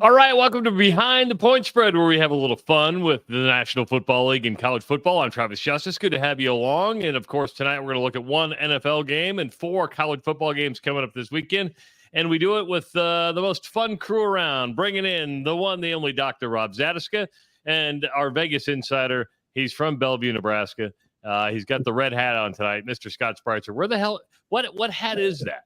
All right, welcome to Behind the Point Spread, where we have a little fun with the National Football League and college football. I'm Travis Justice. Good to have you along. And, of course, tonight we're going to look at one NFL game and 4 college football games coming up this weekend. And we do it with the most fun crew around, bringing in the one, the only Dr. Rob Zatechka, and our Vegas insider. He's from Bellevue, Nebraska. He's got the red hat on tonight, Mr. Scott Spreitzer. Where the hell – what hat is that?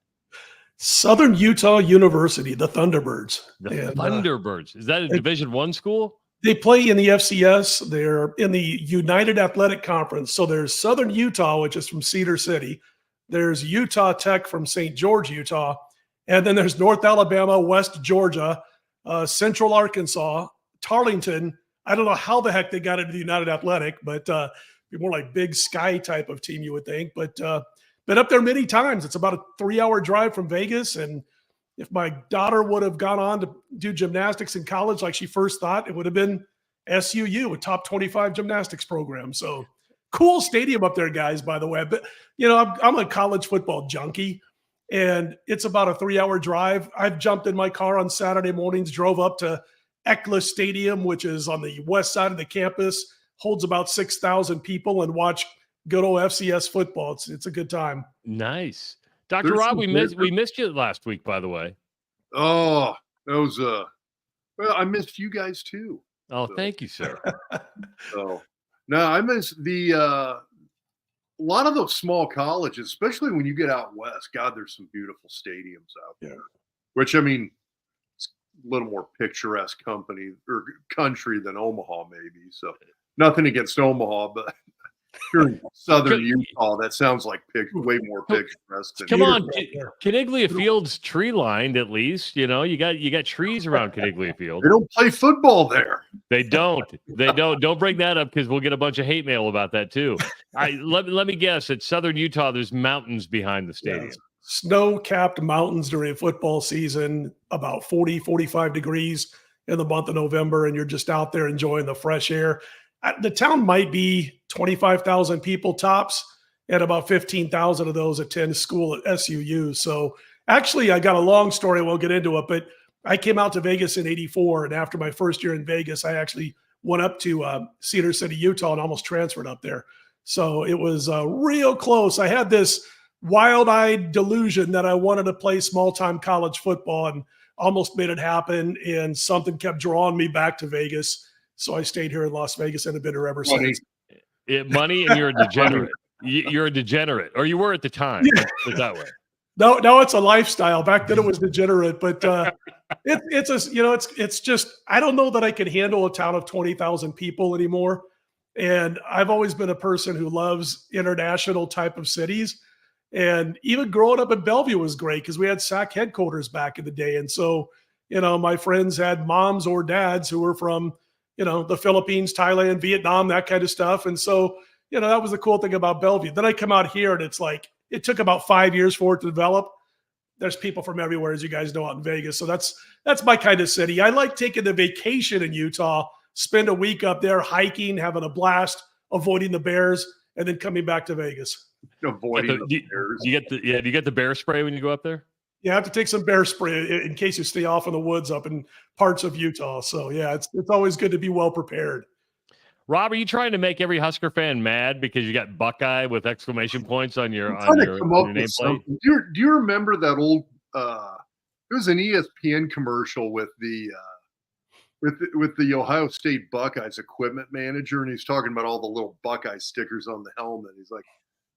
Southern Utah University, the Thunderbirds. Thunderbirds. Is that a Division I school? They play in the FCS. They're in the United Athletic Conference. So there's Southern Utah, which is from Cedar City. There's Utah Tech from St. George, Utah. And then there's North Alabama, West Georgia, Central Arkansas, Tarleton. I don't know how the heck they got into the United Athletic, but be more like Big Sky type of team, you would think. But been up there many times. It's about a 3-hour drive from Vegas. And if my daughter would have gone on to do gymnastics in college like she first thought, it would have been SUU, a top 25 gymnastics program. So cool stadium up there, guys, by the way. But, you know, I'm a college football junkie, and it's about a 3-hour drive. I've jumped in my car on Saturday mornings, drove up to Eckler Stadium, which is on the west side of the campus, holds about 6,000 people, and watch good old FCS football. It's a good time. Nice. Dr. Rob, we missed you last week, by the way. Oh, that was well, I missed you guys too. Oh, so. Thank you, sir. So no, I miss the a lot of those small colleges, especially when you get out west. God, there's some beautiful stadiums out there. Which, I mean, it's a little more picturesque country than Omaha, maybe. So nothing against Omaha, but sure, Southern Utah, that sounds like way more picturesque. Come on, Caniglia Field's tree lined at least. You know, you got trees around Caniglia Field. They don't play football there. They don't. Don't bring that up because we'll get a bunch of hate mail about that too. Let me guess. At Southern Utah, there's mountains behind the stadium. Yeah. Snow-capped mountains during football season, about 40, 45 degrees in the month of November, and you're just out there enjoying the fresh air. The town might be 25,000 people tops, and about 15,000 of those attend school at SUU. So actually, I got a long story. I won't get into it, but I came out to Vegas in '84, and after my first year in Vegas, I actually went up to Cedar City, Utah, and almost transferred up there. So it was real close. I had this wild-eyed delusion that I wanted to play small-time college football, and almost made it happen, and something kept drawing me back to Vegas. So I stayed here in Las Vegas and have been here ever since. Money, and you're a degenerate. You're a degenerate, or you were at the time. Yeah. Put it that way. No, it's a lifestyle. Back then it was degenerate, but it's just, I don't know that I could handle a town of 20,000 people anymore. And I've always been a person who loves international type of cities. And even growing up in Bellevue was great because we had SAC headquarters back in the day. And so, my friends had moms or dads who were from, the Philippines, Thailand, Vietnam, that kind of stuff. And so, that was the cool thing about Bellevue. Then I come out here and it's like, it took about 5 years for it to develop. There's people from everywhere, as you guys know, out in Vegas. So that's my kind of city. I like taking the vacation in Utah, spend a week up there hiking, having a blast, avoiding the bears, and then coming back to Vegas. Avoiding the bears. Do you get the bear spray when you go up there? You have to take some bear spray in case you stay off in the woods up in parts of Utah. So, yeah, it's always good to be well prepared. Rob, are you trying to make every Husker fan mad because you got Buckeye with exclamation points on your nameplate? Do you remember that old it was an ESPN commercial with the Ohio State Buckeyes equipment manager, and he's talking about all the little Buckeye stickers on the helmet. He's like,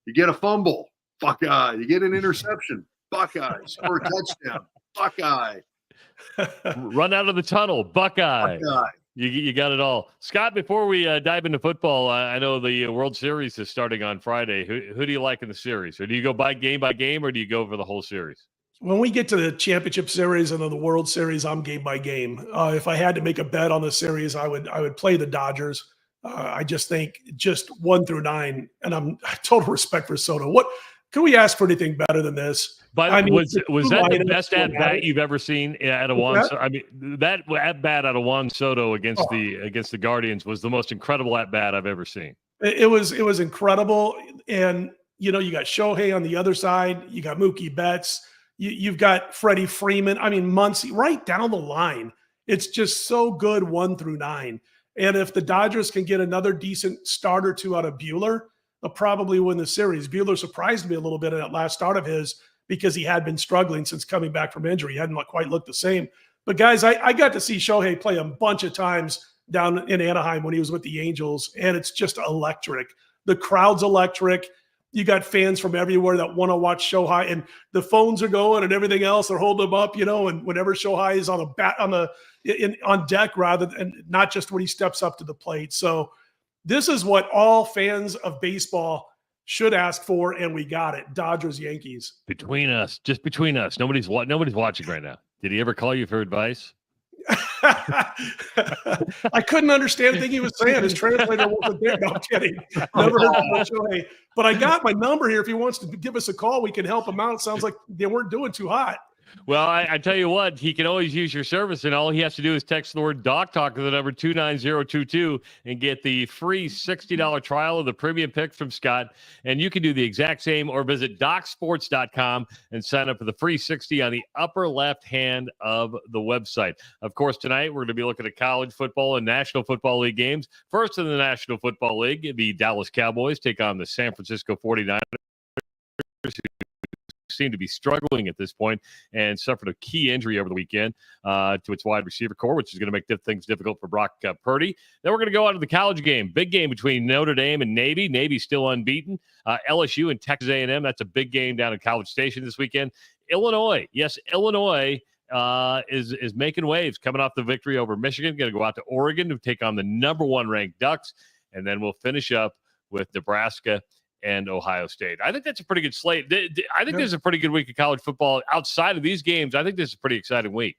you get a fumble, Buckeye. You get an interception, Buckeye. Score a touchdown, Buckeye. Run out of the tunnel, Buckeye. You got it all. Scott, before we dive into football, I know the World Series is starting on Friday. Who do you like in the series? Or do you go by game, or do you go for the whole series? When we get to the championship series and then the World Series, I'm game by game. If I had to make a bet on the series, I would play the Dodgers. I just think just 1 through 9, and I'm total respect for Soto. What can we ask for anything better than this? But was that the best at bat you've ever seen out of Juan? I mean, that at bat out of Juan Soto against the Guardians was the most incredible at bat I've ever seen. It was incredible, and you got Shohei on the other side, you got Mookie Betts, you've got Freddie Freeman. I mean, Muncy right down the line, It's just so good 1 through 9. And if the Dodgers can get another decent start or two out of Buehler, they'll probably win the series. Buehler surprised me a little bit in that last start of his because he had been struggling since coming back from injury. He hadn't quite looked the same. But guys, I got to see Shohei play a bunch of times down in Anaheim when he was with the Angels, and it's just electric. The crowd's electric. You got fans from everywhere that want to watch Shohei, and the phones are going and everything else. They're holding them up, and whenever Shohei is on deck, rather than not just when he steps up to the plate. So this is what all fans of baseball should ask for, and we got it. Dodgers, Yankees. Between us, just between us. Nobody's watching right now. Did he ever call you for advice? I couldn't understand anything he was saying. His translator wasn't there. No, I'm kidding. Never heard of Shohei. But I got my number here. If he wants to give us a call, we can help him out. It sounds like they weren't doing too hot. Well, I tell you what, he can always use your service, and all he has to do is text the word Doc Talk to the number 29022 and get the free $60 trial of the premium pick from Scott. And you can do the exact same or visit DocSports.com and sign up for the free 60 on the upper left hand of the website. Of course, tonight we're going to be looking at college football and National Football League games. First in the National Football League, the Dallas Cowboys take on the San Francisco 49ers, seem to be struggling at this point and suffered a key injury over the weekend to its wide receiver core, which is going to make things difficult for Brock Purdy. Then we're going to go out to the college game. Big game between Notre Dame and Navy. Navy's still unbeaten. LSU and Texas A&M. That's a big game down in College Station this weekend. Illinois. Yes, Illinois is making waves coming off the victory over Michigan. Going to go out to Oregon to take on the number 1 ranked Ducks. And then we'll finish up with Nebraska and Ohio State. I think that's a pretty good slate. I think there's a pretty good week of college football outside of these games. I think this is a pretty exciting week.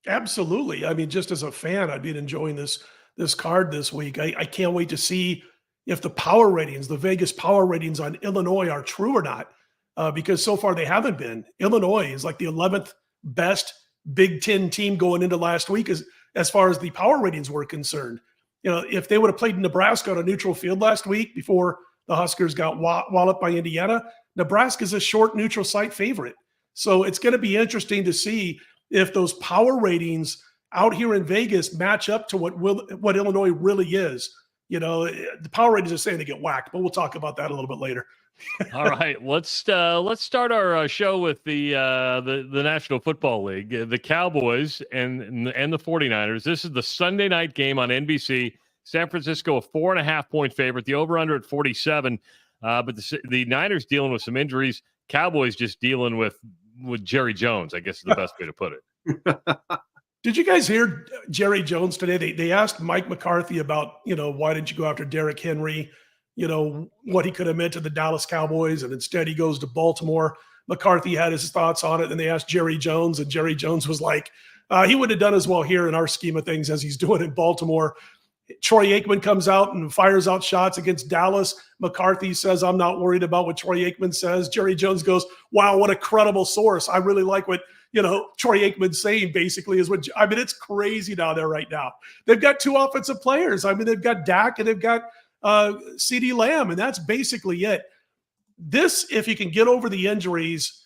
Absolutely. I mean, just as a fan, I've been enjoying this card this week. I can't wait to see if the power ratings, the Vegas power ratings on Illinois are true or not, because so far they haven't been. Illinois is like the 11th best Big Ten team going into last week as far as the power ratings were concerned. If they would have played Nebraska on a neutral field last week before the Huskers got walloped by Indiana, Nebraska's a short neutral site favorite. So it's going to be interesting to see if those power ratings out here in Vegas match up to what Illinois really is. The power ratings are saying they get whacked, but we'll talk about that a little bit later. All right, let's start our show with the National Football League, the Cowboys and the 49ers. This is the Sunday night game on NBC. San Francisco, a 4.5-point favorite. The over-under at 47. But the Niners dealing with some injuries. Cowboys just dealing with Jerry Jones, I guess is the best way to put it. Did you guys hear Jerry Jones today? They asked Mike McCarthy about, why didn't you go after Derrick Henry? What he could have meant to the Dallas Cowboys, and instead he goes to Baltimore. McCarthy had his thoughts on it, and they asked Jerry Jones, and Jerry Jones was like, he would have done as well here in our scheme of things as he's doing in Baltimore. Troy Aikman comes out and fires out shots against Dallas. McCarthy says, I'm not worried about what Troy Aikman says. Jerry Jones goes, wow, what a credible source. I really like what, Troy Aikman's saying basically is it's crazy down there right now. They've got 2 offensive players. They've got Dak and they've got CeeDee Lamb, and that's basically it. This, if you can get over the injuries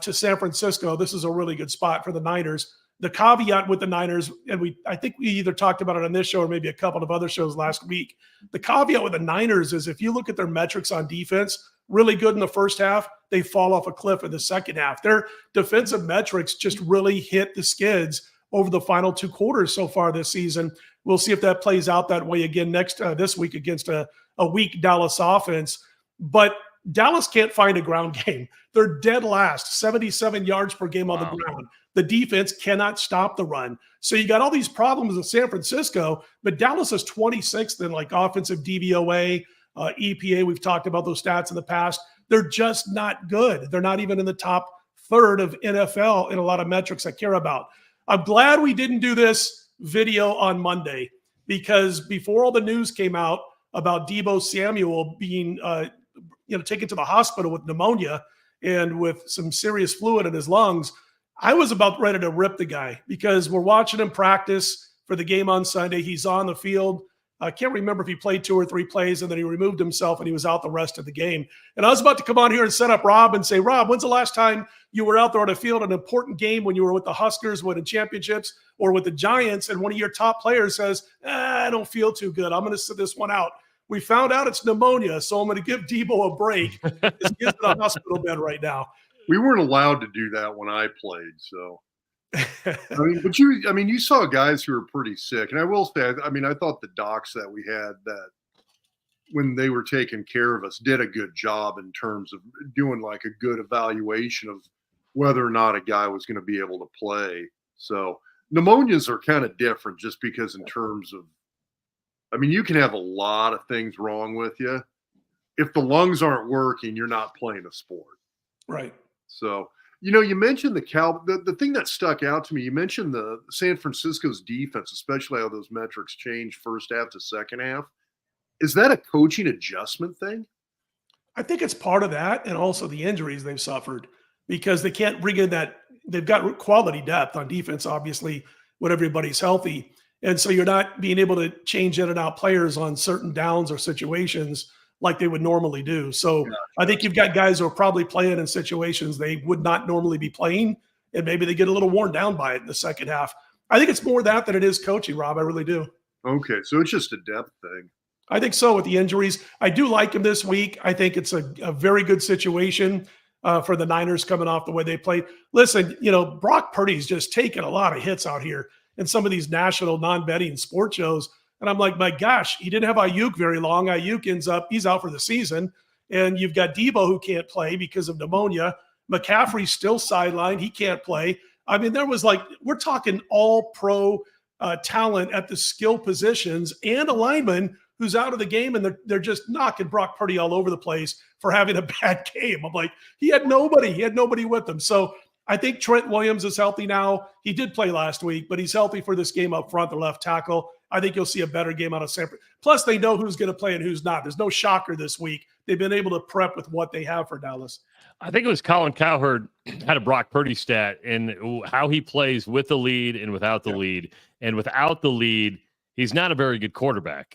to San Francisco, this is a really good spot for the Niners. The caveat with the Niners, and I think we either talked about it on this show or maybe a couple of other shows last week. The caveat with the Niners is if you look at their metrics on defense, really good in the first half, they fall off a cliff in the second half. Their defensive metrics just really hit the skids over the final 2 quarters so far this season. We'll see if that plays out that way again this week against a weak Dallas offense. But Dallas can't find a ground game. They're dead last, 77 yards per game on the ground. The defense cannot stop the run. So you got all these problems in San Francisco, but Dallas is 26th in offensive DVOA, EPA. We've talked about those stats in the past. They're just not good. They're not even in the top third of NFL in a lot of metrics I care about. I'm glad we didn't do this video on Monday because before all the news came out about Deebo Samuel being taken to the hospital with pneumonia and with some serious fluid in his lungs, I was about ready to rip the guy because we're watching him practice for the game on Sunday. He's on the field. I can't remember if he played 2 or 3 plays and then he removed himself and he was out the rest of the game. And I was about to come on here and set up Rob and say, Rob, when's the last time you were out there on a field, an important game when you were with the Huskers winning championships or with the Giants, and one of your top players says, I don't feel too good. I'm going to sit this one out. We found out it's pneumonia, so I'm going to give Debo a break. He's in a hospital bed right now. We weren't allowed to do that when I played, so. You saw guys who were pretty sick, and I will say, I thought the docs that we had that when they were taking care of us did a good job in terms of doing like a good evaluation of whether or not a guy was going to be able to play. So pneumonias are kind of different just because in terms of, you can have a lot of things wrong with you. If the lungs aren't working, you're not playing a sport. Right. So, you mentioned the thing that stuck out to me, you mentioned the San Francisco's defense, especially how those metrics change first half to second half. Is that a coaching adjustment thing? I think it's part of that, and also the injuries they've suffered because they can't bring in that. They've got quality depth on defense, obviously, when everybody's healthy. And so you're not being able to change in and out players on certain downs or situations like they would normally do. So I think you've got guys who are probably playing in situations they would not normally be playing, and maybe they get a little worn down by it in the second half. I think it's more that than it is coaching, Rob. I really do. Okay, so it's just a depth thing. I think so with the injuries. I do like him this week. I think it's a very good situation for the Niners coming off the way they played. Listen, Brock Purdy's just taking a lot of hits out here in some of these national non-betting sports shows. And I'm like, my gosh, he didn't have Ayuk very long. Ayuk he's out for the season. And you've got Debo who can't play because of pneumonia. McCaffrey's still sidelined. He can't play. There was we're talking all pro talent at the skill positions and a lineman who's out of the game, and they're just knocking Brock Purdy all over the place for having a bad game. I'm like, he had nobody with him. So I think Trent Williams is healthy now. He did play last week, but he's healthy for this game up front, the left tackle. I think you'll see a better game out of Sanford. Plus, they know who's going to play and who's not. There's no shocker this week. They've been able to prep with what they have for Dallas. I think it was Colin Cowherd had a Brock Purdy stat and how he plays with the lead and without the lead. And without the lead, he's not a very good quarterback.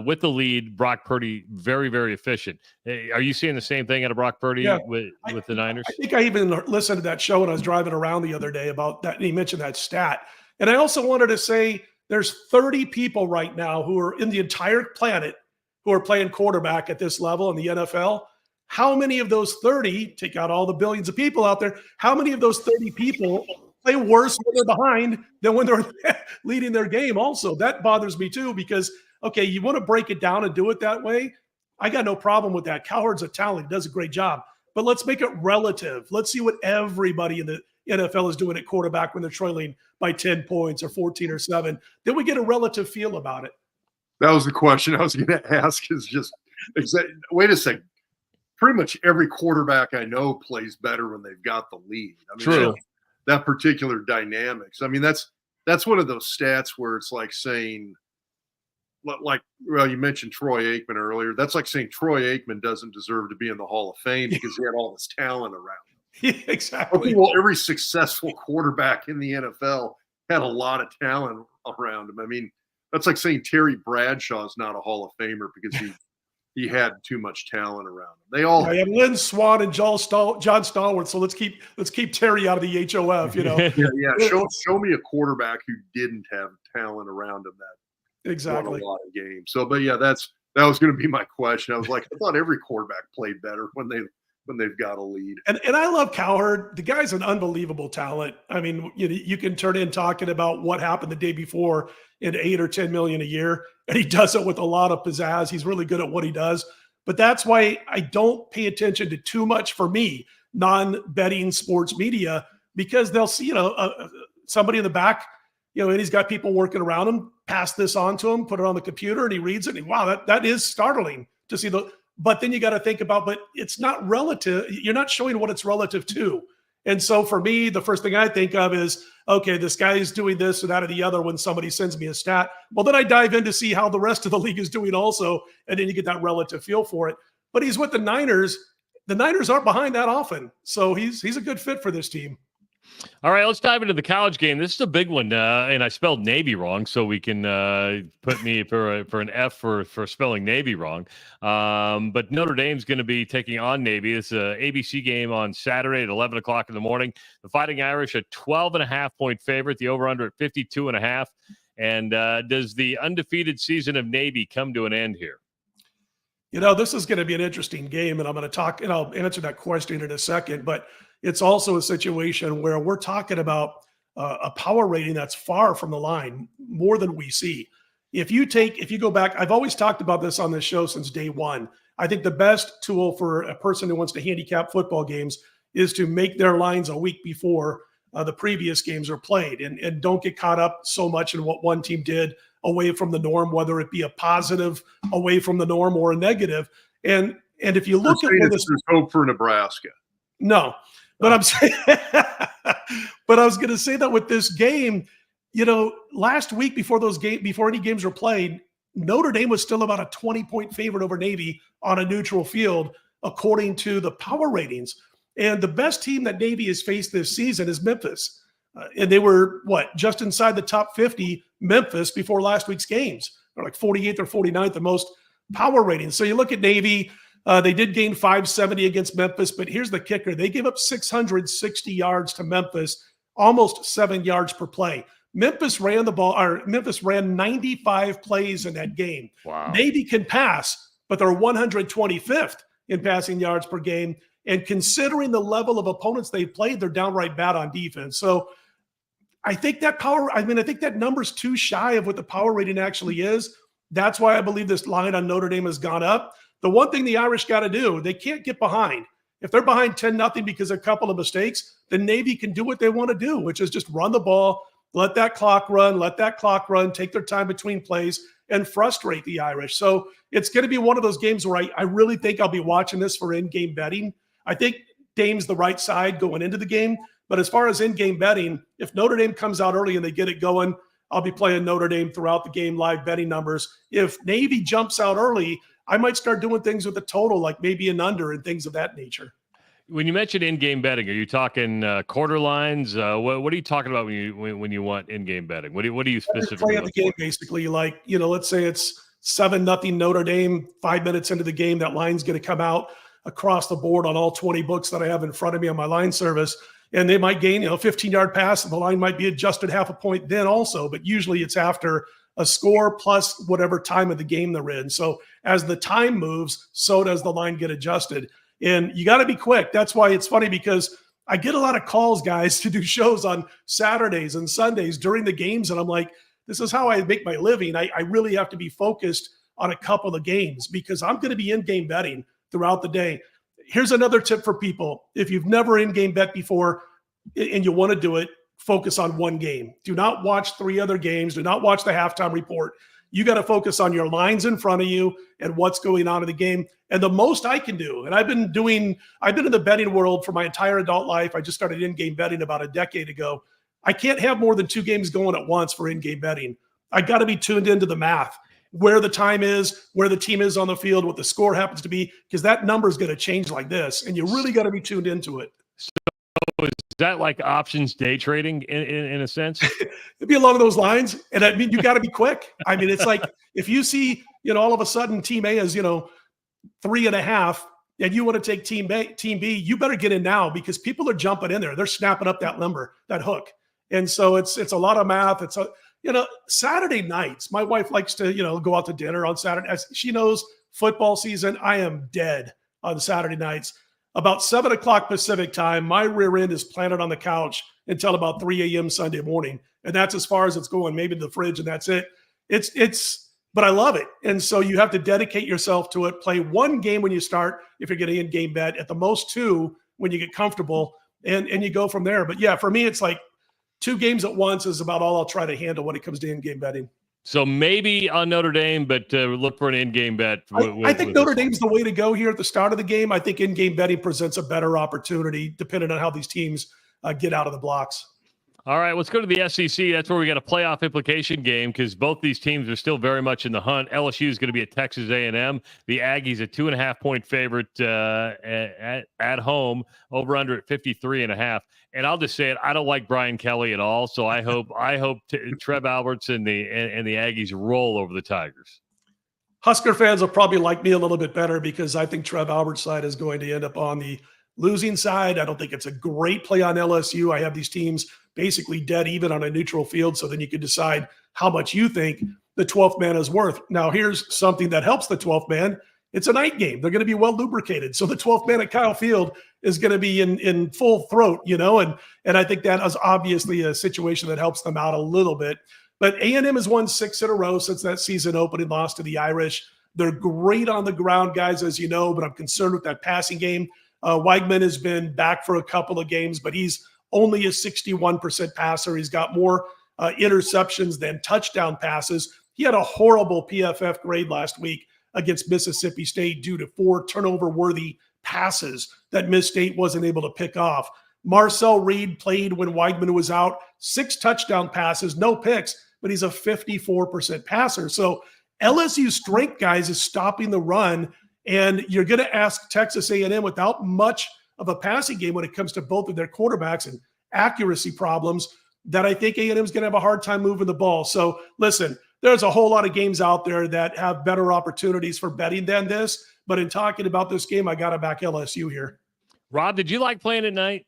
With the lead, Brock Purdy, very, very efficient. Are you seeing the same thing out of Brock Purdy with the Niners? I think I even listened to that show when I was driving around the other day about that. And he mentioned that stat. And I also wanted to say there's 30 people right now who are in the entire planet who are playing quarterback at this level in the NFL. How many of those 30, take out all the billions of people out there, how many of those 30 people play worse when they're behind than when they're leading their game? Also, that bothers me too, because, okay, you want to break it down and do it that way. I got no problem with that. Cowherd's a talent. He does a great job. But let's make it relative. Let's see what everybody in the NFL is doing at quarterback when they're trailing by 10 points or 14 or 7. Then we get a relative feel about it. That was the question I was going to ask is just, wait a second. Pretty much every quarterback I know plays better when they've got the lead. True. That particular dynamics. That's one of those stats where it's like saying, you mentioned Troy Aikman earlier. That's like saying Troy Aikman doesn't deserve to be in the Hall of Fame because he had all this talent around him. Yeah, exactly. Okay, well, every successful quarterback in the NFL had a lot of talent around him. That's like saying Terry Bradshaw is not a Hall of Famer because he had too much talent around him. They all had Lynn Swann and John Stallworth. So let's keep Terry out of the HOF. Show me a quarterback who didn't have talent around him that exactly won a lot of games. So, but yeah, that was going to be my question. I was like, I thought every quarterback played better when they've got a lead. And I love Cowherd. The guy's an unbelievable talent. You can turn in talking about what happened the day before in $8 or $10 million a year, and he does it with a lot of pizzazz. He's really good at what he does. But that's why I don't pay attention to too much, for me, non-betting sports media, because they'll see, somebody in the back, and he's got people working around him, pass this on to him, put it on the computer, and he reads it. And wow, that is startling to see but then you got to think about, but it's not relative. You're not showing what it's relative to. And so for me, the first thing I think of is, okay, this guy is doing this or that or the other when somebody sends me a stat. Well, then I dive in to see how the rest of the league is doing also, and then you get that relative feel for it. But he's with the Niners. The Niners aren't behind that often. So he's a good fit for this team. All right, let's dive into the college game. This is a big one, and I spelled Navy wrong, so we can put me for an F for spelling Navy wrong. But Notre Dame's going to be taking on Navy. It's an ABC game on Saturday at 11 o'clock in the morning. The Fighting Irish, a 12.5-point favorite, the over-under at 52.5. And does the undefeated season of Navy come to an end here? This is going to be an interesting game, and I'm going to talk, and I'll answer that question in a second, but it's also a situation where we're talking about a power rating that's far from the line, more than we see. If you go back, I've always talked about this on this show since day one. I think the best tool for a person who wants to handicap football games is to make their lines a week before the previous games are played, and don't get caught up so much in what one team did away from the norm, whether it be a positive away from the norm or a negative. And if you look at there's hope for Nebraska. No, but I'm saying, but I was going to say that with this game, last week before any games were played, Notre Dame was still about a 20-point favorite over Navy on a neutral field, according to the power ratings. And the best team that Navy has faced this season is Memphis. And they were, just inside the top 50, Memphis, before last week's games. They're like 48th or 49th, the most power ratings. So you look at Navy, they did gain 570 against Memphis, but here's the kicker. They gave up 660 yards to Memphis, almost 7 yards per play. Memphis ran 95 plays in that game. Wow. Navy can pass, but they're 125th in passing yards per game. And considering the level of opponents they've played, they're downright bad on defense. So I think that number's too shy of what the power rating actually is. That's why I believe this line on Notre Dame has gone up. The one thing the Irish got to do, they can't get behind. If they're behind 10-0 because of a couple of mistakes, the Navy can do what they want to do, which is just run the ball, let that clock run, take their time between plays, and frustrate the Irish. So it's going to be one of those games where I really think I'll be watching this for in-game betting. I think Dame's the right side going into the game. But as far as in-game betting, if Notre Dame comes out early and they get it going, I'll be playing Notre Dame throughout the game, live betting numbers. If Navy jumps out early, I might start doing things with the total, like maybe an under and things of that nature. When you mention in-game betting, are you talking quarter lines? What are you talking about when you want in-game betting? What do you specifically play the game? Basically, like, let's say it's 7-0 Notre Dame, 5 minutes into the game, that line's going to come out across the board on all 20 books that I have in front of me on my line service. And they might gain, 15-yard pass, and the line might be adjusted half a point then also. But usually it's after a score plus whatever time of the game they're in. So as the time moves, so does the line get adjusted. And you got to be quick. That's why it's funny, because I get a lot of calls, guys, to do shows on Saturdays and Sundays during the games. And I'm like, this is how I make my living. I really have to be focused on a couple of games because I'm going to be in-game betting throughout the day. Here's another tip for people. If you've never in-game bet before and you want to do it, focus on one game. Do not watch 3 other games. Do not watch the halftime report. You got to focus on your lines in front of you and what's going on in the game. And the most I can do, and I've been in the betting world for my entire adult life. I just started in-game betting about a decade ago. I can't have more than 2 games going at once for in-game betting. I got to be tuned into the math, where the time is, where the team is on the field, what the score happens to be, because that number is going to change like this, and you really got to be tuned into it. So is that like options day trading in a sense? It'd be along those lines, and I mean, you got to be quick. I mean, it's like if you see, all of a sudden Team A is, 3.5, and you want to take Team B, you better get in now because people are jumping in there. They're snapping up that number, that hook, and so it's a lot of math. It's Saturday nights, my wife likes to, go out to dinner on Saturday. As she knows football season, I am dead on Saturday nights. About 7 o'clock Pacific time, my rear end is planted on the couch until about 3 a.m. Sunday morning. And that's as far as it's going, maybe the fridge, and that's it. But I love it. And so you have to dedicate yourself to it. Play 1 game when you start, if you're getting in-game bet, at the most 2 when you get comfortable, and you go from there. But yeah, for me, it's like 2 games at once is about all I'll try to handle when it comes to in-game betting. So maybe on Notre Dame, but look for an in-game bet. I think Notre Dame's the way to go here at the start of the game. I think in-game betting presents a better opportunity depending on how these teams get out of the blocks. All right, let's go to the SEC. That's where we got a playoff implication game because both these teams are still very much in the hunt. LSU is going to be at Texas A&M. The Aggies a 2.5-point favorite at home, over under at 53.5. And I'll just say it, I don't like Brian Kelly at all. So I hope Trev Alberts and the Aggies roll over the Tigers. Husker fans will probably like me a little bit better because I think Trev Alberts' side is going to end up on the losing side. I don't think it's a great play on LSU. I have these teams basically dead even on a neutral field, so then you can decide how much you think the 12th man is worth. Now, here's something that helps the 12th man. It's a night game. They're going to be well lubricated. So the 12th man at Kyle Field is going to be in full throat, and I think that is obviously a situation that helps them out a little bit. But A&M has won 6 in a row since that season opening loss to the Irish. They're great on the ground, guys, as you know, but I'm concerned with that passing game. Weigman has been back for a couple of games, but he's only a 61% passer. He's got more interceptions than touchdown passes. He had a horrible PFF grade last week against Mississippi State due to 4 turnover-worthy passes that Miss State wasn't able to pick off. Marcel Reed played when Weigman was out, 6 touchdown passes, no picks, but he's a 54% passer. So LSU's strength, guys, is stopping the run, and you're going to ask Texas A&M without much of a passing game when it comes to both of their quarterbacks and accuracy problems that I think A&M is going to have a hard time moving the ball. So listen, there's a whole lot of games out there that have better opportunities for betting than this. But in talking about this game, I got to back LSU here. Rob, did you like playing at night?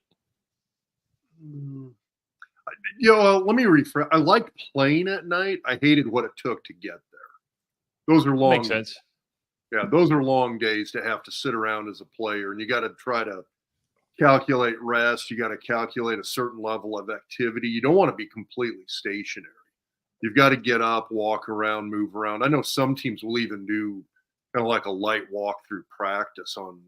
Let me rephrase. I liked playing at night. I hated what it took to get there. Those are long. Makes sense. Yeah, those are long days to have to sit around as a player, and you got to try to calculate rest. You got to calculate a certain level of activity. You don't want to be completely stationary. You've got to get up, walk around, move around. I know some teams will even do kind of like a light walk through practice on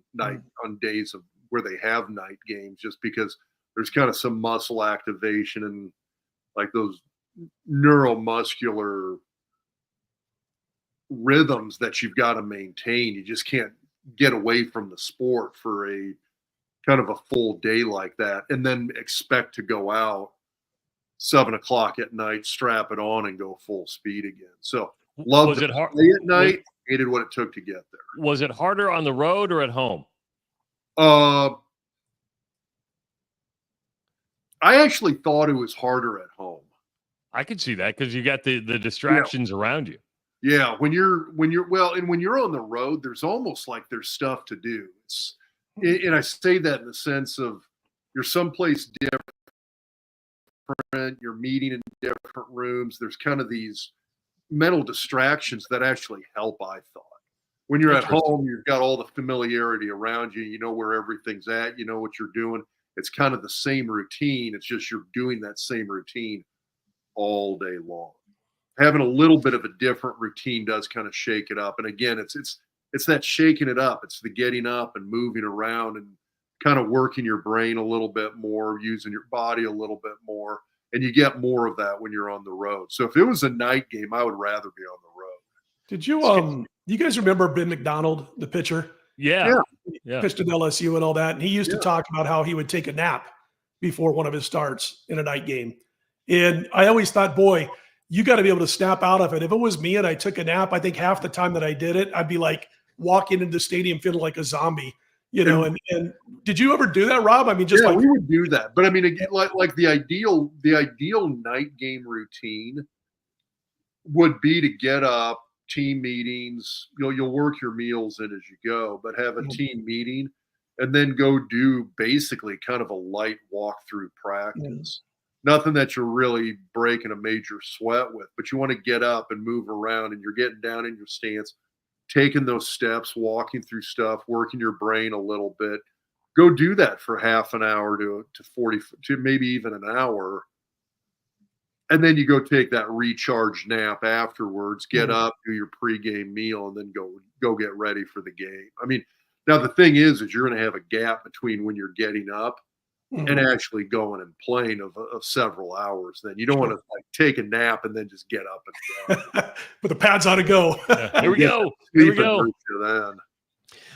days of where they have night games, just because there's kind of some muscle activation and like those neuromuscular rhythms that you've got to maintain. You just can't get away from the sport for a kind of a full day like that and then expect to go out 7:00 at night, strap it on and go full speed again. So loved it hard at night, hated what it took to get there. Was it harder on the road or at home? I actually thought it was harder at home. I could see that because you got the distractions around you. Yeah, when you're on the road, there's almost like there's stuff to do. And I say that in the sense of you're someplace different, you're meeting in different rooms. There's kind of these mental distractions that actually help, I thought. When you're at home, you've got all the familiarity around you. You know where everything's at. You know what you're doing. It's kind of the same routine. It's just you're doing that same routine all day long. Having a little bit of a different routine does kind of shake it up. And again, it's that shaking it up. It's the getting up and moving around and kind of working your brain a little bit more, using your body a little bit more. And you get more of that when you're on the road. So if it was a night game, I would rather be on the road. Did you guys remember Ben McDonald, the pitcher? Yeah. Pitched at LSU and all that. And he used to talk about how he would take a nap before one of his starts in a night game. And I always thought, boy, you got to be able to snap out of it. If it was me and I took a nap, I think half the time that I did it, I'd be like walking into the stadium feeling like a zombie, and did you ever do that, Rob? I mean, we would do that. But I mean, again, like the ideal night game routine would be to get up, team meetings, you'll work your meals in as you go, but have a team meeting and then go do basically kind of a light walk through practice. Nothing that you're really breaking a major sweat with, but you want to get up and move around and you're getting down in your stance, taking those steps, walking through stuff, working your brain a little bit. Go do that for half an hour to 40 to maybe even an hour. And then you go take that recharge nap afterwards, get up, do your pregame meal, and then go get ready for the game. I mean, now the thing is you're going to have a gap between when you're getting up and actually going and playing of several hours. Then you don't want to take a nap and then just get up and go. But the pads ought to go. Here we go. Here we go. Then.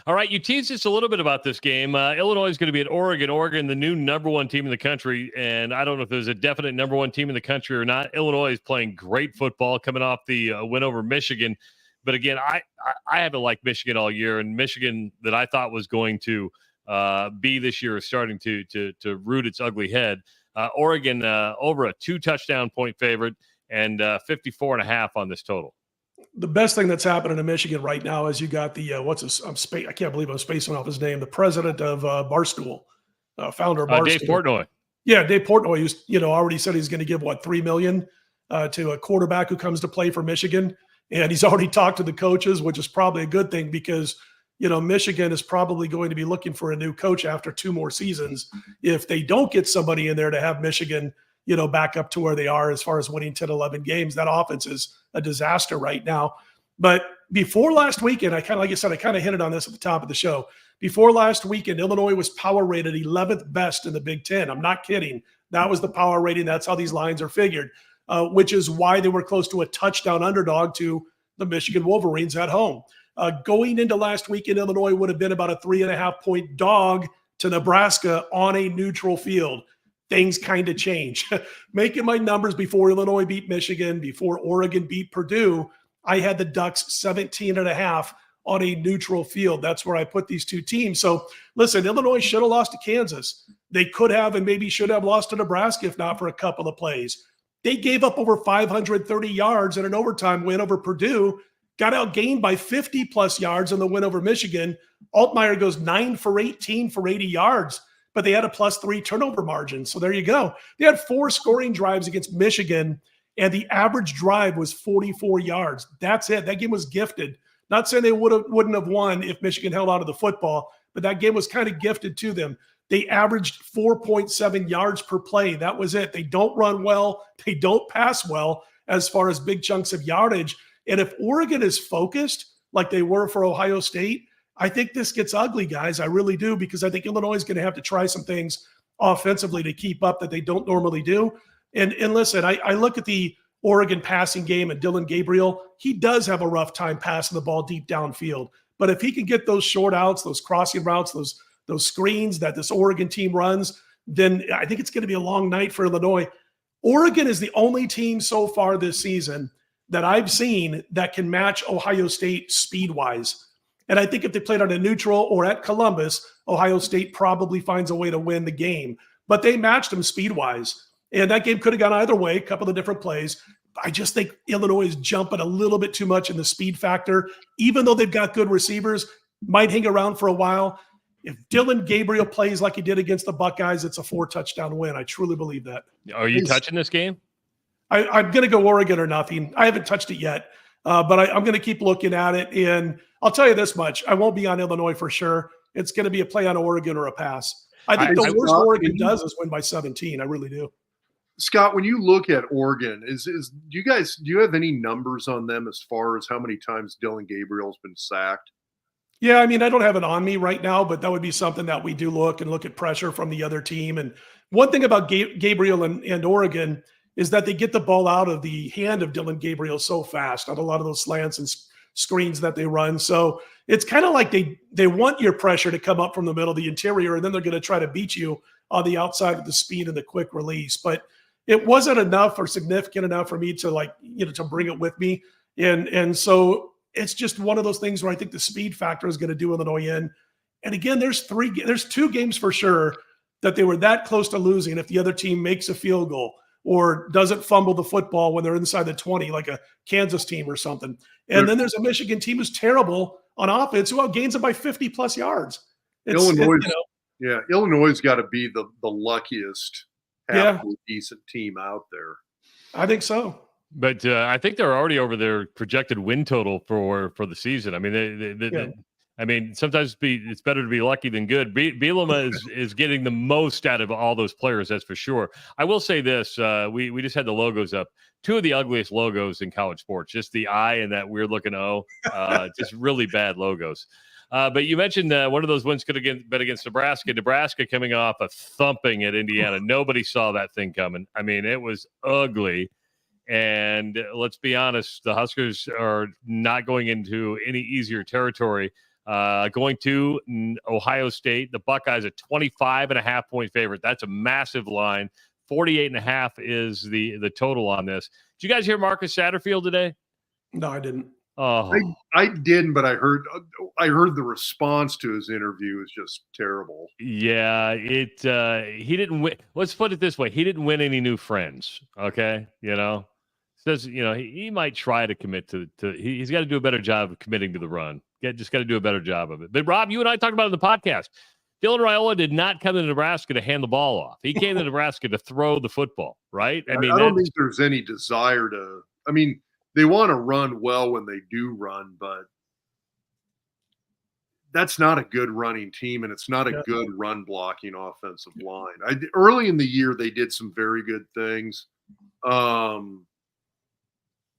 All right, you teased us a little bit about this game. Illinois is going to be at Oregon. Oregon, the new number one team in the country, and I don't know if there's a definite number one team in the country or not. Illinois is playing great football, coming off the win over Michigan. But again, I haven't liked Michigan all year, and Michigan that I thought was going to be this year is starting to root its ugly head. Oregon over a 2 touchdown point favorite and 54.5 on this total. The best thing that's happening in Michigan right now is you got the I can't believe I'm spacing off his name. The president of Barstool, founder of Barstool, Dave Portnoy. Yeah, Dave Portnoy, who's already said he's going to give $3 million to a quarterback who comes to play for Michigan, and he's already talked to the coaches, which is probably a good thing because Michigan is probably going to be looking for a new coach after 2 more seasons if they don't get somebody in there to have Michigan back up to where they are as far as winning 10, 11 games. That offense is a disaster right now. But before last weekend, I kind of hinted on this at the top of the show. Before last weekend, Illinois was power rated 11th best in the Big Ten. I'm not kidding. That was the power rating. That's how these lines are figured, which is why they were close to a touchdown underdog to the Michigan Wolverines at home. Going into last weekend, Illinois would have been about a 3.5-point dog to Nebraska on a neutral field. Things kind of change. Making my numbers before Illinois beat Michigan, before Oregon beat Purdue, I had the Ducks 17.5 on a neutral field. That's where I put these 2 teams. So listen, Illinois should have lost to Kansas. They could have and maybe should have lost to Nebraska if not for a couple of plays. They gave up over 530 yards in an overtime win over Purdue, got outgained by 50-plus yards in the win over Michigan. Altmaier goes 9 for 18 for 80 yards. But they had a +3 turnover margin. So there you go. They had 4 scoring drives against Michigan, and the average drive was 44 yards. That's it. That game was gifted. Not saying they wouldn't have won if Michigan held on to the football, but that game was kind of gifted to them. They averaged 4.7 yards per play. That was it. They don't run well. They don't pass well as far as big chunks of yardage. And if Oregon is focused like they were for Ohio State, I think this gets ugly, guys. I really do, because I think Illinois is going to have to try some things offensively to keep up that they don't normally do. And listen, I look at the Oregon passing game and Dylan Gabriel. He does have a rough time passing the ball deep downfield. But if he can get those short outs, those crossing routes, those screens that this Oregon team runs, then I think it's going to be a long night for Illinois. Oregon is the only team so far this season that I've seen that can match Ohio State speed-wise. And I think if they played on a neutral or at Columbus, Ohio State probably finds a way to win the game. But they matched them speed-wise. And that game could have gone either way, a couple of different plays. I just think Illinois is jumping a little bit too much in the speed factor. Even though they've got good receivers, might hang around for a while. If Dylan Gabriel plays like he did against the Buckeyes, it's a 4-touchdown win. I truly believe that. Are you touching this game? I'm going to go Oregon or nothing. I haven't touched it yet. But I'm going to keep looking at it. And I'll tell you this much. I won't be on Illinois for sure. It's going to be a play on Oregon or a pass. I think the worst Oregon does is win by 17. I really do. Scott, when you look at Oregon, do you have any numbers on them as far as how many times Dylan Gabriel's been sacked? Yeah, I mean, I don't have it on me right now, but that would be something that we do look at pressure from the other team. And one thing about Gabriel and Oregon is that they get the ball out of the hand of Dylan Gabriel so fast on a lot of those slants and screens that they run. So it's kind of like they want your pressure to come up from the middle of the interior, and then they're going to try to beat you on the outside of the speed and the quick release. But it wasn't enough or significant enough for me to to bring it with me. And so it's just one of those things where I think the speed factor is going to do Illinois in. And again, there's 2 games for sure that they were that close to losing if the other team makes a field goal or doesn't fumble the football when they're inside the 20, like a Kansas team or something. And then there's a Michigan team who's terrible on offense who outgains them by 50-plus yards. Illinois got to be the luckiest halfway decent team out there. I think so. But I think they're already over their projected win total for the season. I mean, sometimes it's better to be lucky than good. Bielema is getting the most out of all those players, that's for sure. I will say this: we just had the logos up. 2 of the ugliest logos in college sports, just the I and that weird looking O, just really bad logos. But you mentioned one of those wins could have been against Nebraska. Nebraska coming off a thumping at Indiana. Nobody saw that thing coming. I mean, it was ugly. And let's be honest, the Huskers are not going into any easier territory going to Ohio State. The Buckeyes a 25.5-point favorite. That's a massive line. 48.5 is the total on this. Did you guys hear Marcus Satterfield today? No, I didn't. Oh, I didn't, but I heard the response to his interview is just terrible. yeah. He didn't win. Let's put it this way: he didn't win any new friends. Okay, says he might try to commit to. He's got to do a better job of committing to the run. Just got to do a better job of it. But Rob, you and I talked about it in the podcast. Dylan Raiola did not come to Nebraska to hand the ball off. He came to Nebraska to throw the football, right? I don't think there's any desire to – I mean, they want to run well when they do run, but that's not a good running team, and it's not a good run-blocking offensive line. Early in the year, they did some very good things.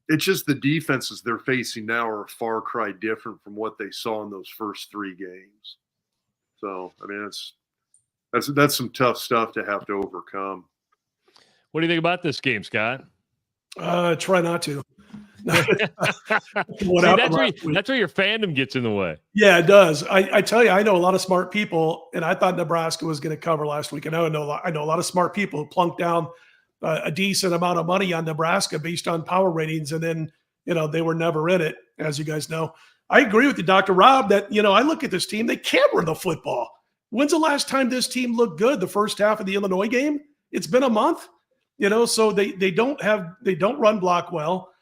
It's just the defenses they're facing now are a far cry different from what they saw in those first 3 games. So, I mean, that's some tough stuff to have to overcome. What do you think about this game, Scott? Try not to. That's where your fandom gets in the way. Yeah, it does. I tell you, I know a lot of smart people, and I thought Nebraska was going to cover last week. And I know a lot of smart people who plunked down a decent amount of money on Nebraska based on power ratings, and then they were never in it, as you guys know. I agree with you, Dr. Rob, that I look at this team, they can't run the football. When's the last time this team looked good? The first half of the Illinois game? It's been a month, so they don't run block well.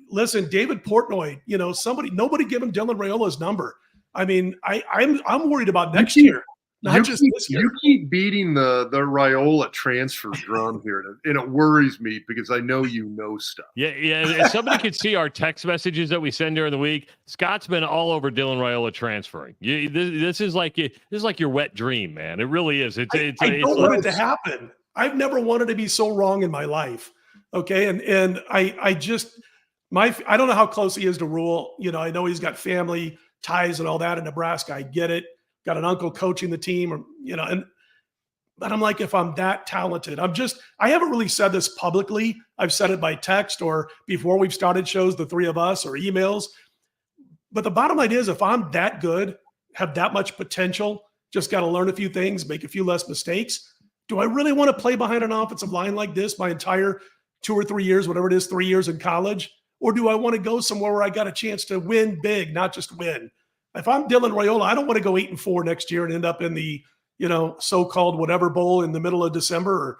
Listen, David Portnoy, nobody give him Dylan Raiola's number. I mean, I'm worried about next year. Not just this year. You keep beating the Raiola transfer drum here, and it worries me because I know stuff. Yeah. If somebody could see our text messages that we send during the week, Scott's been all over Dylan Raiola transferring. This is like your wet dream, man. It really is. I don't want it to happen. I've never wanted to be so wrong in my life. Okay, and I don't know how close he is to Rule. I know he's got family ties and all that in Nebraska. I get it. Got an uncle coaching the team, but I'm like, if I'm that talented, I haven't really said this publicly. I've said it by text or before we've started shows, the 3 of us, or emails. But the bottom line is, if I'm that good, have that much potential, just got to learn a few things, make a few less mistakes. Do I really want to play behind an offensive line like this my entire 2 or 3 years, whatever it is, 3 years in college? Or do I want to go somewhere where I got a chance to win big, not just win? If I'm Dylan Raiola, I don't want to go 8-4 next year and end up in the, so-called whatever bowl in the middle of December.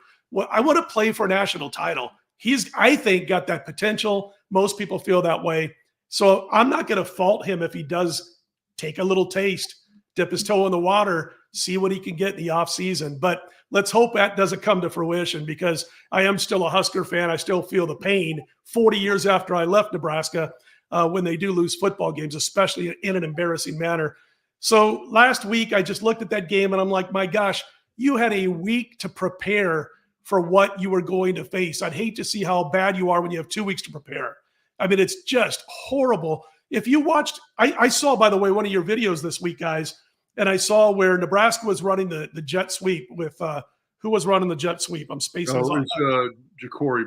I want to play for a national title. He's, I think, got that potential. Most people feel that way. So I'm not going to fault him if he does take a little taste, dip his toe in the water, see what he can get in the offseason. But let's hope that doesn't come to fruition, because I am still a Husker fan. I still feel the pain 40 years after I left Nebraska. When they do lose football games, especially in an embarrassing manner. So last week, I just looked at that game and I'm like, my gosh, you had a week to prepare for what you were going to face. I'd hate to see how bad you are when you have 2 weeks to prepare. I mean, it's just horrible. If you watched, I saw, by the way, one of your videos this week, guys, and I saw where Nebraska was running the jet sweep with, who was running the jet sweep? I'm spacing. It was Ja'Cory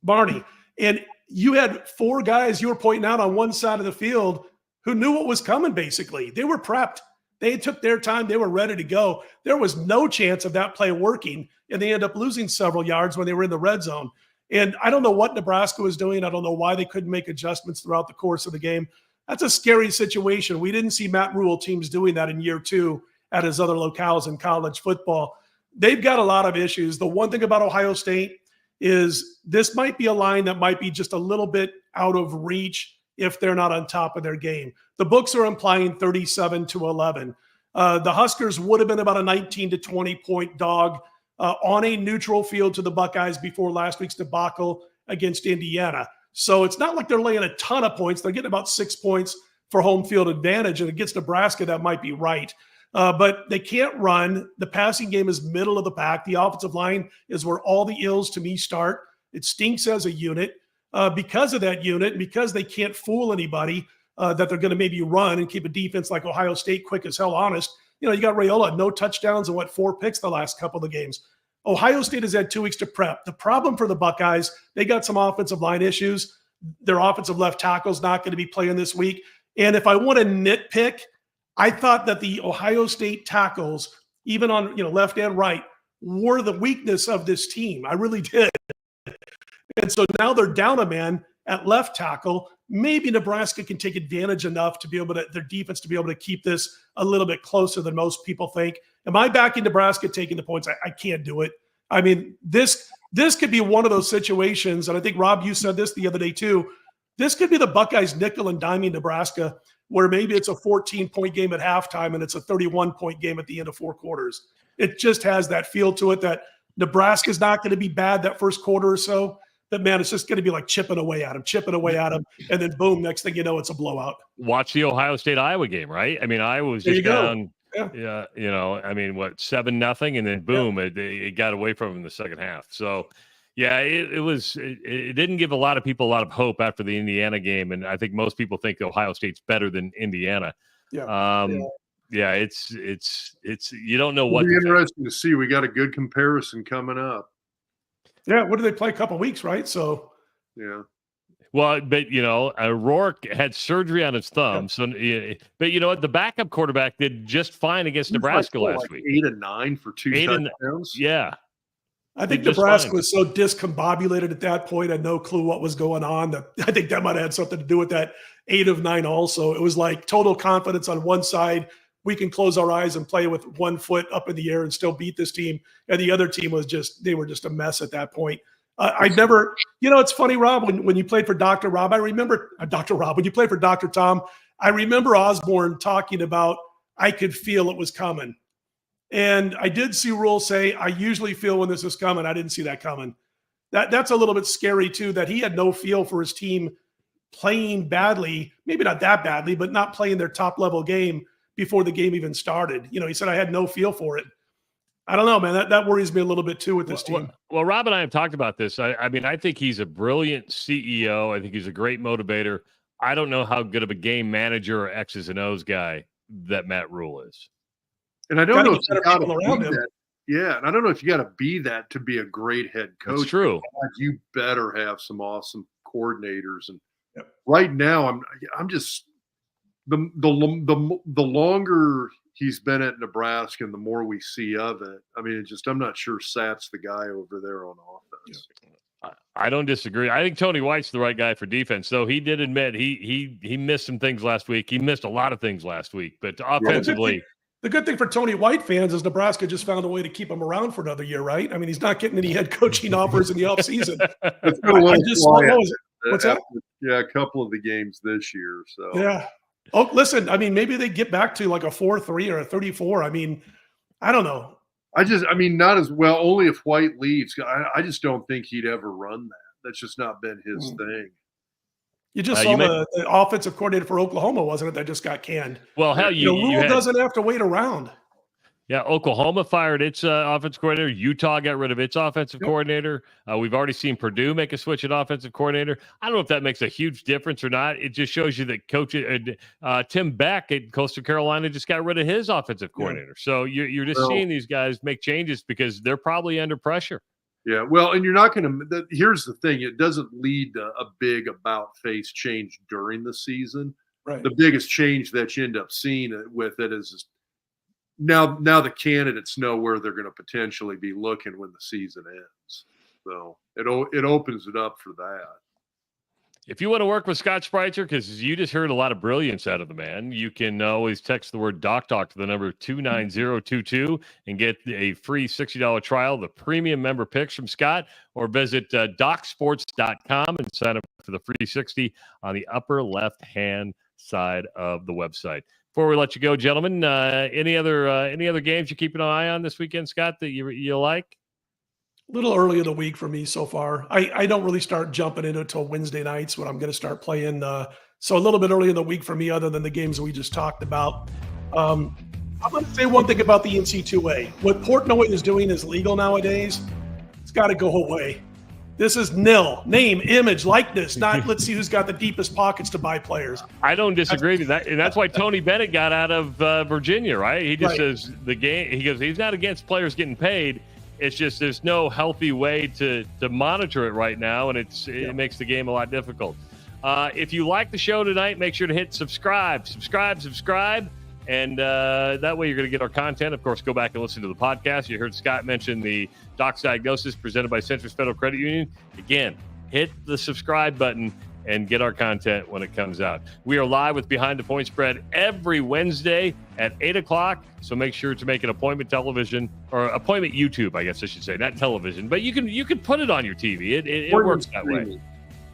Barney. And you had 4 guys you were pointing out on one side of the field who knew what was coming, basically. They were prepped. They took their time. They were ready to go. There was no chance of that play working, and they ended up losing several yards when they were in the red zone. And I don't know what Nebraska was doing. I don't know why they couldn't make adjustments throughout the course of the game. That's a scary situation. We didn't see Matt Rule teams doing that in year 2 at his other locales in college football. They've got a lot of issues. The one thing about Ohio State is this might be a line that might be just a little bit out of reach if they're not on top of their game. The books are implying 37-11. The Huskers would have been about a 19 to 20 point dog on a neutral field to the Buckeyes before last week's debacle against Indiana. So it's not like they're laying a ton of points. They're getting about 6 points for home field advantage, and against Nebraska, that might be right. But they can't run. The passing game is middle of the pack. The offensive line is where all the ills to me start. It stinks as a unit. Because of that unit, because they can't fool anybody that they're going to maybe run and keep a defense like Ohio State quick as hell honest. You got Raiola, no touchdowns and 4 picks the last couple of games. Ohio State has had 2 weeks to prep. The problem for the Buckeyes, they got some offensive line issues. Their offensive left tackle's not going to be playing this week. And if I want to nitpick, I thought that the Ohio State tackles, even on left and right, were the weakness of this team. I really did. And so now they're down a man at left tackle. Maybe Nebraska can take advantage enough to be able to, their defense to be able to keep this a little bit closer than most people think. Am I backing Nebraska taking the points? I can't do it. I mean, this could be one of those situations, and I think, Rob, you said this the other day too. This could be the Buckeyes nickel and diming Nebraska, where maybe it's a 14-point game at halftime and it's a 31-point game at the end of 4 quarters. It just has that feel to it that Nebraska's not going to be bad that first quarter or so. But, man, it's just going to be like chipping away at him, and then, boom, next thing you know, it's a blowout. Watch the Ohio State-Iowa game, right? I mean, Iowa was just down, 7-0, and then, boom, it got away from them in the second half. So, yeah, it didn't give a lot of people a lot of hope after the Indiana game, and I think most people think Ohio State's better than Indiana. Yeah, it's you don't know what. It'll be interesting to see. We got a good comparison coming up. Yeah, what do they play? A couple of weeks, right? So, yeah. Well, but Rourke had surgery on his thumb. Yeah. So, but you know what? The backup quarterback did just fine against Nebraska last week. 8 and 9 for 2 touchdowns. Yeah, I think Nebraska was so discombobulated at that point. I had no clue what was going on. I think that might have had something to do with that 8 of 9. Also, it was like total confidence on one side. We can close our eyes and play with 1 foot up in the air and still beat this team. And the other team they were just a mess at that point. I never, it's funny, Rob, when you played for Dr. Rob, I remember Dr. Rob, when you played for Dr. Tom, I remember Osborne talking about, I could feel it was coming. And I did see Rule say, I usually feel when this is coming. I didn't see that coming. That's a little bit scary too, that he had no feel for his team playing badly, maybe not that badly, but not playing their top level game before the game even started. He said, I had no feel for it. I don't know, man. That worries me a little bit too with this team. Well, Rob and I have talked about this. I mean, I think he's a brilliant CEO. I think he's a great motivator. I don't know how good of a game manager or X's and O's guy that Matt Rule is. And I don't know if you got to be that. Yeah, and I don't know if you got to be that to be a great head coach. That's true. You better have some awesome coordinators. And right now, I'm just the longer he's been at Nebraska and the more we see of it, I mean, I'm not sure Sat's the guy over there on offense. I don't disagree. I think Tony White's the right guy for defense, though he did admit he missed some things last week. He missed a lot of things last week, but offensively. The good thing for Tony White fans is Nebraska just found a way to keep him around for another year, right? I mean, he's not getting any head coaching offers in the offseason. What's that? Yeah, a couple of the games this year. So yeah. Oh, listen, I mean, maybe they get back to like a 4-3 or a 34. I mean, I don't know. Not as well, only if White leaves. I just don't think he'd ever run that. That's just not been his thing. You just saw the offensive coordinator for Oklahoma, wasn't it, that just got canned? Well, hell, Rule doesn't have to wait around. Yeah, Oklahoma fired its offensive coordinator. Utah got rid of its offensive coordinator. We've already seen Purdue make a switch at offensive coordinator. I don't know if that makes a huge difference or not. It just shows you that Coach Tim Beck at Coastal Carolina just got rid of his offensive coordinator. So you're just seeing these guys make changes because they're probably under pressure. Yeah, well, and you're not going to – here's the thing. It doesn't lead to a big about-face change during the season. Right. The biggest change that you end up seeing with it is now the candidates know where they're going to potentially be looking when the season ends. So it opens it up for that. If you want to work with Scott Spreitzer, because you just heard a lot of brilliance out of the man, you can always text the word Doc Talk to the number 29022 and get a free $60 trial, the premium member picks from Scott, or visit docsports.com and sign up for the free 60 on the upper left-hand side of the website. Before we let you go, gentlemen, any other games you're keeping an eye on this weekend, Scott, that you like? A little early in the week for me so far. I don't really start jumping into it until Wednesday nights when I'm going to start playing. So a little bit early in the week for me, other than the games we just talked about. I'm going to say one thing about the NC2A. What Portnoy is doing is legal nowadays. It's got to go away. This is nil. Name, image, likeness. Not let's see who's got the deepest pockets to buy players. I don't disagree with that. And that's why Tony Bennett got out of Virginia, right? He just says the game. He goes, he's not against players getting paid. It's just there's no healthy way to monitor it right now, and it makes the game a lot difficult. If you like the show tonight, make sure to hit subscribe. And that way you're going to get our content. Of course, go back and listen to the podcast. You heard Scott mention the Doc's Diagnosis presented by Centris Federal Credit Union. Again, hit the subscribe button and get our content when it comes out. We are live with Behind the Point Spread every Wednesday at 8 o'clock. So make sure to make an appointment television or appointment YouTube, I guess I should say, not television, but you can put it on your TV. It works that way.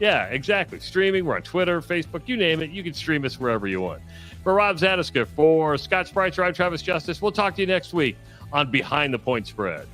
Yeah, exactly. Streaming. We're on Twitter, Facebook, you name it. You can stream us wherever you want. For Rob Zatechka, for Scott Spreitzer, I'm Travis Justice. We'll talk to you next week on Behind the Point Spread.